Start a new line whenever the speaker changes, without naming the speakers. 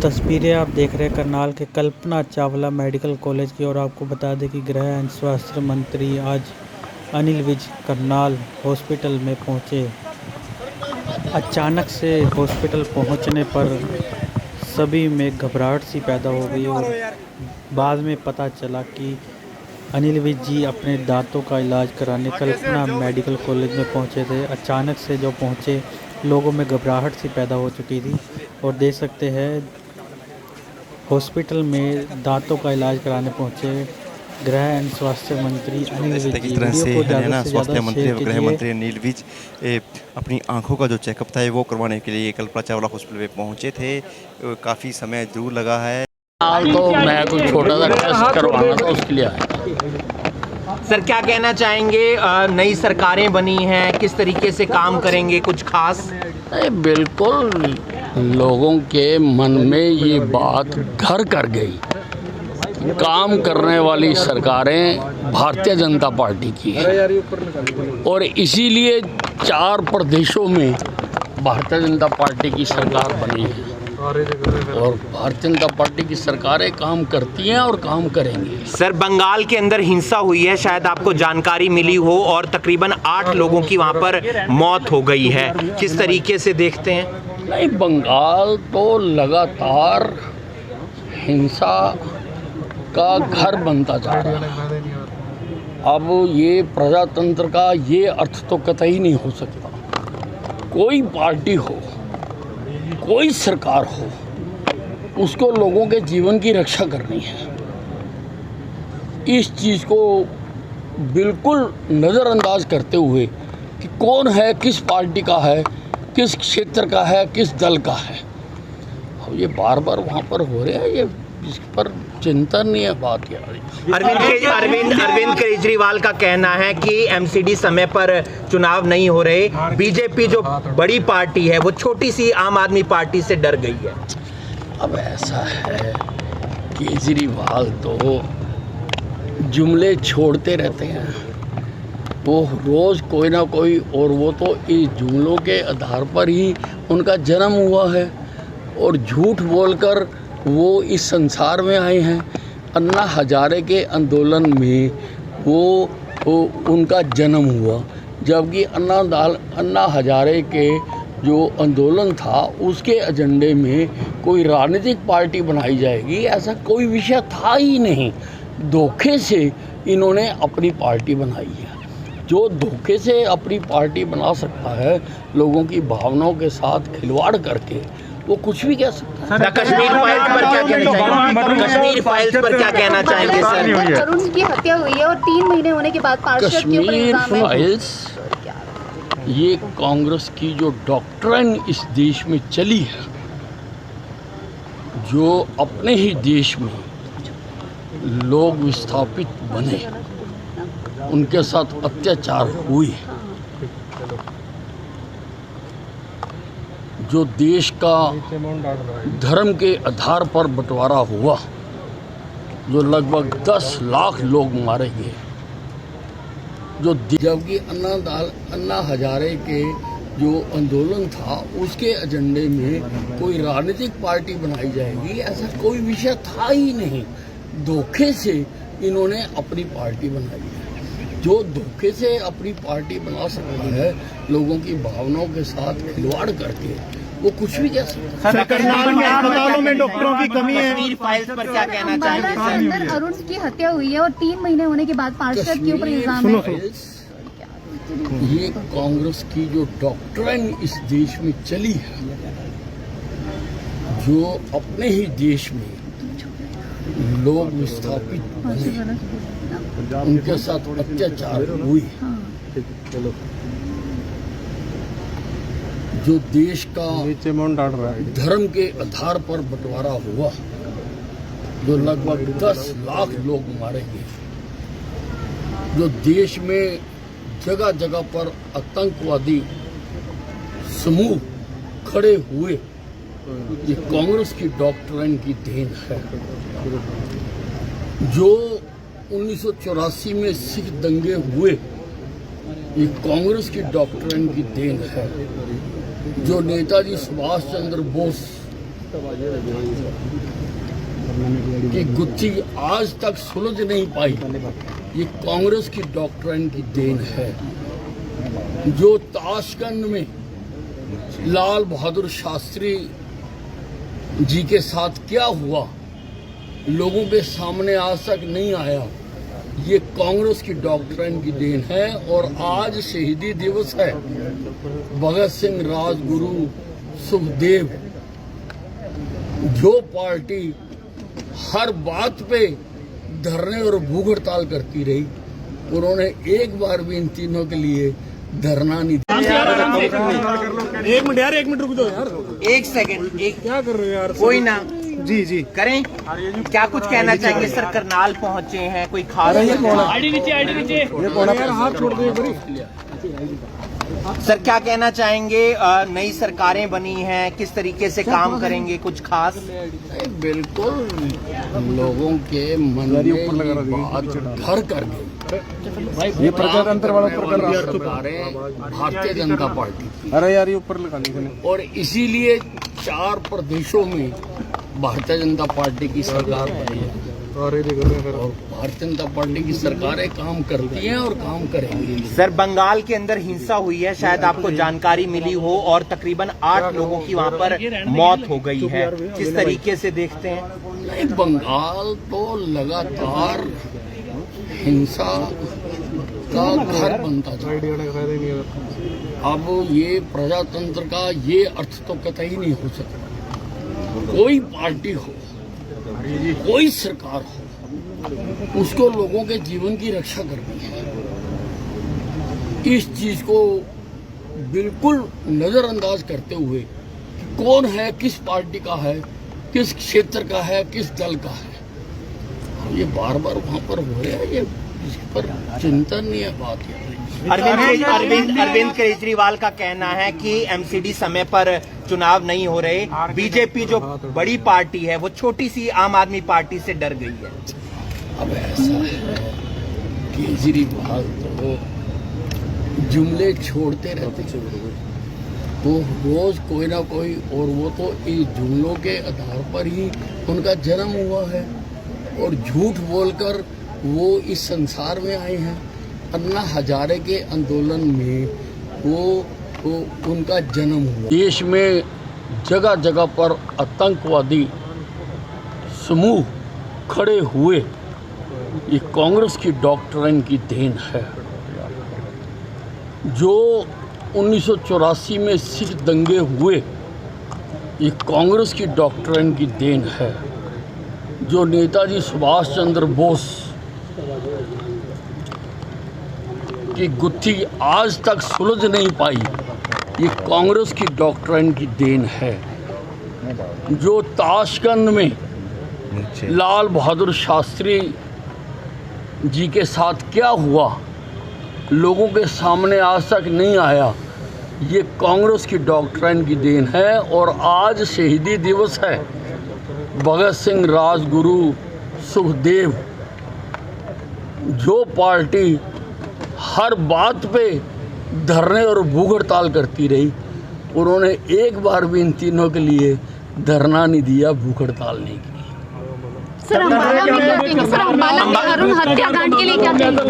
तस्वीरें आप देख रहे हैं करनाल के कल्पना चावला मेडिकल कॉलेज की। और आपको बता दें कि गृह एवं स्वास्थ्य मंत्री आज अनिल विज करनाल हॉस्पिटल में पहुंचे। अचानक से हॉस्पिटल पहुंचने पर सभी में घबराहट सी पैदा हो गई और बाद में पता चला कि अनिल विज जी अपने दांतों का इलाज कराने कल्पना मेडिकल कॉलेज में पहुंचे थे। अचानक से जो पहुंचे लोगों में घबराहट सी पैदा हो चुकी थी और देख सकते हैं हॉस्पिटल में दांतों का इलाज कराने पहुंचे गृह एवं स्वास्थ्य मंत्री अनिल विज जी।
इस तरह से हरियाणा स्वास्थ्य मंत्री और गृह मंत्री
कीजिए।
अनिल विज अपनी आंखों का जो चेकअप था वो करवाने के लिए कल्पना चावला हॉस्पिटल में पहुंचे थे। काफ़ी समय जरूर लगा है।
तो मैं कोई छोटा सा टेस्ट करवाना था, उसके लिए आया।
सर क्या कहना चाहेंगे, नई सरकारें बनी हैं, किस तरीके से काम करेंगे, कुछ खास?
नहीं, बिल्कुल लोगों के मन में ये बात घर कर गई। काम करने वाली सरकारें भारतीय जनता पार्टी की है और इसीलिए 4 प्रदेशों में भारतीय जनता पार्टी की सरकार बनी है और भारतीय जनता पार्टी की सरकारें काम करती हैं और काम करेंगी।
सर बंगाल के अंदर हिंसा हुई है, शायद आपको जानकारी मिली हो, और तकरीबन 8 लोगों की वहां पर मौत हो गई है, किस तरीके से देखते हैं?
नहीं, बंगाल तो लगातार हिंसा का घर बनता जा रहा है। अब ये प्रजातंत्र का ये अर्थ तो कतई नहीं हो सकता। कोई पार्टी हो, कोई सरकार हो, उसको लोगों के जीवन की रक्षा करनी है। इस चीज़ को बिल्कुल नज़रअंदाज करते हुए कि कौन है, किस पार्टी का है, किस क्षेत्र का है, किस दल का है, अब ये बार बार वहाँ पर हो रहा है, ये इस पर चिंता नहीं है बात यार।
अरविंद केजरीवाल का कहना है कि एमसीडी समय पर चुनाव नहीं हो रहे, बीजेपी जो बड़ी पार्टी है वो छोटी सी आम आदमी पार्टी से डर गई है।
अब ऐसा है, केजरीवाल तो जुमले छोड़ते रहते हैं, वो रोज़ कोई ना कोई, और वो तो इस जुमलों के आधार पर ही उनका जन्म हुआ है और झूठ बोलकर वो इस संसार में आए हैं। अन्ना हजारे के आंदोलन में वो उनका जन्म हुआ, जबकि अन्ना हजारे के जो आंदोलन था उसके एजेंडे में कोई राजनीतिक पार्टी बनाई जाएगी ऐसा कोई विषय था ही नहीं। धोखे से इन्होंने अपनी पार्टी बनाई है। जो धोखे से अपनी पार्टी बना सकता है, लोगों की भावनाओं के साथ खिलवाड़ करके, वो कुछ भी कह सकता है।
कश्मीर फाइल्स पर क्या कहना चाहेंगे? कश्मीर फाइल्स पर क्या कहना चाहेंगे सर?
अरुण की हत्या हुई है और 3 महीने होने के बाद पार्षद के ऊपर
कश्मीर
इल्जाम है।
फाइल्स ये कांग्रेस की जो डॉक्ट्रिन इस देश में चली है, जो अपने ही देश में लोग विस्थापित बने, उनके साथ अत्याचार हुए, जो देश का धर्म के आधार पर बंटवारा हुआ, जो लगभग 10 लाख लोग मारे गए, जो जबकि अन्ना हजारे के जो आंदोलन था उसके एजेंडे में कोई राजनीतिक पार्टी बनाई जाएगी ऐसा कोई विषय था ही नहीं। धोखे से इन्होंने अपनी पार्टी बनाई है। जो धोखे से अपनी पार्टी बना सकता है, लोगों की भावनाओं के साथ खिलवाड़ करके, वो कुछ भी कह सकता है।
करनाल में अस्पतालों में डॉक्टरों की कमी है।
कश्मीर फाइल्स पर क्या कहना
अम्बाला
चाहेंगे
के
सर?
अंदर अरुण की हत्या हुई है और 3 महीने होने के बाद पार्षद के ऊपर इल्जाम है।
ये कांग्रेस की जो डॉक्ट्रिन इस देश में चली है, जो अपने ही देश में लोग विस्थापित बने, उनके साथ अत्याचार हुए, जो देश का धर्म के आधार पर बंटवारा हुआ, जो लगभग 10 लाख लोग मारे गए, जो देश में जगह जगह पर आतंकवादी समूह खड़े हुए, ये कांग्रेस की डॉक्ट्रिन की देन है। जो 1984 में सिख दंगे हुए, ये कांग्रेस की डॉक्ट्रिन की देन है। जो नेताजी सुभाष चंद्र बोस कि गुत्थी आज तक सुलझ नहीं पाई, ये कांग्रेस की डॉक्ट्रिन की देन है। जो ताशकंद में लाल बहादुर शास्त्री जी के साथ क्या हुआ, लोगों के सामने आज तक नहीं आया, ये कांग्रेस की डॉक्ट्रिन की देन है। और आज शहीदी दिवस है, भगत सिंह, राजगुरु, सुखदेव, जो पार्टी हर बात पे धरने और भूख हड़ताल करती रही, उन्होंने एक बार भी इन तीनों के लिए धरना नहीं दिया।
एक मिनट रुक जाओ यार।
एक सेकंड, एक
क्या कर रहे हो यार?
कोई ना
जी जी
करें। क्या कुछ कहना चाहेंगे सर? करनाल पहुंचे हैं, कोई खास
यार हाथ छोड़ दो एक बारी।
सर क्या कहना चाहेंगे? नई सरकारें बनी हैं, किस तरीके से काम करेंगे, कुछ खास?
बिल्कुल लोगों के मन में ये बात घर कर गई।
ये प्रजातंत्र वाला ऊपर कर रहा है।
सरकारें भारतीय जनता पार्टी की,
अरे यार ये ऊपर लगा दी।
और इसीलिए 4 प्रदेशों में भारतीय जनता पार्टी की सरकार बनी है। और भारतीय जनता पार्टी की सरकारें काम करती हैं और काम करेंगी।
सर बंगाल के अंदर हिंसा हुई है, शायद आपको जानकारी मिली हो, और तकरीबन 8 लोगों की वहां पर मौत हो गई है। किस तरीके से देखते हैं?
नहीं, बंगाल तो लगातार हिंसा का घर बनता था। अब ये प्रजातंत्र का ये अर्थ तो कतई नहीं हो सकता। कोई पार्टी हो, कोई सरकार हो, उसको लोगों के जीवन की रक्षा करनी है। इस चीज को बिल्कुल नजरअंदाज करते हुए कौन है, किस पार्टी का है, किस क्षेत्र का है, किस दल का है, ये बार बार वहां पर हो रहा है। ये इस पर चिंतनीय बात है।
अरविंद केजरीवाल का कहना है कि एमसीडी समय पर चुनाव नहीं हो रहे, बीजेपी जो बड़ी पार्टी है वो छोटी सी आम आदमी पार्टी से डर गई है।
अब ऐसा है, केजरीवाल तो जुमले छोड़ते रहते, तो रोज कोई ना कोई, और वो तो इस जुमलों के आधार पर ही उनका जन्म हुआ है, और झूठ बोलकर वो इस संसार में आए हैं। अन्ना हजारे के आंदोलन में वो उनका जन्म हुआ। देश में जगह जगह पर आतंकवादी समूह खड़े हुए, ये कांग्रेस की डॉक्ट्रिन की देन है। जो 1984 में सिख दंगे हुए, ये कांग्रेस की डॉक्ट्रिन की देन है। जो नेताजी सुभाष चंद्र बोस की गुत्थी आज तक सुलझ नहीं पाई, ये कांग्रेस की डॉक्ट्रिन की देन है। जो ताशकंद में लाल बहादुर शास्त्री जी के साथ क्या हुआ, लोगों के सामने आज तक नहीं आया, ये कांग्रेस की डॉक्ट्रिन की देन है। और आज शहीदी दिवस है, भगत सिंह, राजगुरु, सुखदेव, जो पार्टी हर बात पे धरने और भूख हड़ताल करती रही, उन्होंने एक बार भी इन तीनों के लिए धरना नहीं दिया, भूख हड़ताल नहीं की।
सर अम्बाला में क्या कहेंगे? सर अम्बाला में अरुण हत्याकांड के लिए क्या कहेंगे?